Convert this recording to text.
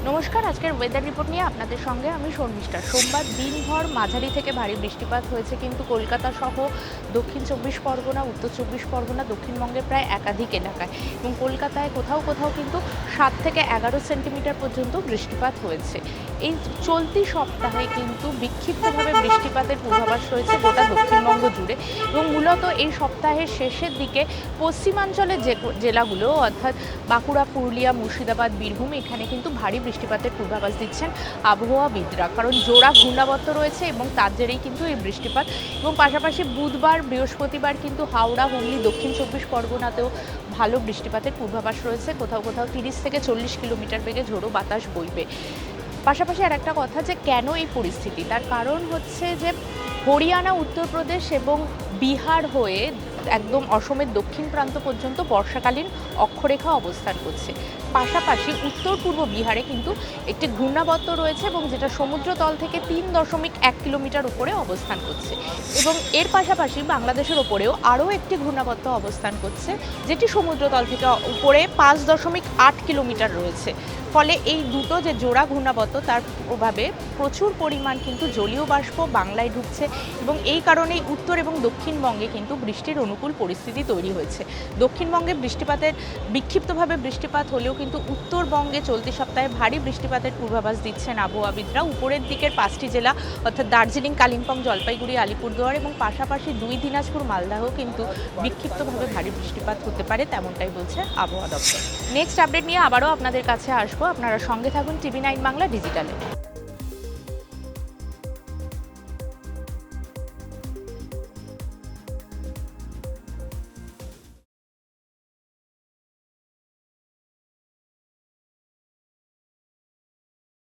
নমস্কার, আজকের weather report নিয়ে আপনাদের সঙ্গে আমি শর্মিষ্ঠা। সোমবার দিনভর মাঝারি থেকে ভারী বৃষ্টিপাত হয়েছে, কিন্তু কলকাতা সহ দক্ষিণ 24 পরগনা, উত্তর 24 পরগনা, দক্ষিণবঙ্গের প্রায় একাধিক এলাকায় এবং কলকাতায় কোথাও কোথাও কিন্তু 7 থেকে 11 সেন্টিমিটার পর্যন্ত বৃষ্টিপাত হয়েছে। এই চলতি সপ্তাহে কিন্তু বিক্ষিপ্তভাবে বৃষ্টিপাতের পূর্বাভাস রয়েছে গোটা দক্ষিণবঙ্গ জুড়ে এবং মূলত এই সপ্তাহের শেষের দিকে পশ্চিমাঞ্চলের যে জেলাগুলো অর্থাৎ বাঁকুড়া, পুরুলিয়া, মুর্শিদাবাদ, বীরভূম এখানে কিন্তু ভারী বৃষ্টিপাতের পূর্বাভাস দিচ্ছেন আবহাওয়াবিদরা, কারণ জোড়া ঘূর্ণাবর্ত রয়েছে এবং তার জেরেই কিন্তু এই বৃষ্টিপাত। এবং পাশাপাশি বুধবার, বৃহস্পতিবার কিন্তু হাওড়া, হুগলি, দক্ষিণ 24 পরগনাতেও ভালো বৃষ্টিপাতের পূর্বাভাস রয়েছে। কোথাও কোথাও 30 থেকে 40 কিলোমিটার বেগে ঝোড়ো বাতাস বইবে। পাশাপাশি আর একটা কথা, যে কেন এই পরিস্থিতি, তার কারণ হচ্ছে যে হরিয়ানা, উত্তরপ্রদেশ এবং বিহার হয়ে একদম অসমের দক্ষিণ প্রান্ত পর্যন্ত বর্ষাকালীন অক্ষরেখা অবস্থান করছে। পাশাপাশি উত্তর পূর্ব বিহারে কিন্তু একটি ঘূর্ণাবর্ত রয়েছে এবং যেটা সমুদ্রতল থেকে 3.1 কিলোমিটার উপরে অবস্থান করছে এবং এর পাশাপাশি বাংলাদেশের ওপরেও আরও একটি ঘূর্ণাবর্ত অবস্থান করছে, যেটি সমুদ্রতল থেকে উপরে 5.8 কিলোমিটার রয়েছে। ফলে এই দুটো যে জোড়া ঘূর্ণাবর্ত, তার প্রভাবে প্রচুর পরিমাণ কিন্তু জলীয় বাষ্প বাংলায় ঢুকছে এবং এই কারণেই উত্তর এবং দক্ষিণবঙ্গে কিন্তু বৃষ্টির অনুকূল পরিস্থিতি তৈরি হয়েছে। দক্ষিণবঙ্গে বিক্ষিপ্তভাবে বৃষ্টিপাত হলেও কিন্তু উত্তরবঙ্গে চলতি সপ্তাহে ভারী বৃষ্টিপাতের পূর্বাভাস দিচ্ছেন আবহাওয়াবিদরা। উপরের দিকের 5টি জেলা অর্থাৎ দার্জিলিং, কালিম্পং, জলপাইগুড়ি, আলিপুরদুয়ার এবং পাশাপাশি 2 দিনাজপুর, মালদাহ কিন্তু বিক্ষিপ্তভাবে ভারী বৃষ্টিপাত হতে পারে, তেমনটাই বলছে আবহাওয়া দপ্তর। নেক্সট আপডেট নিয়ে আবারও আপনাদের কাছে আসবো। আপনারা সঙ্গে থাকুন TV9 বাংলা ডিজিটালে।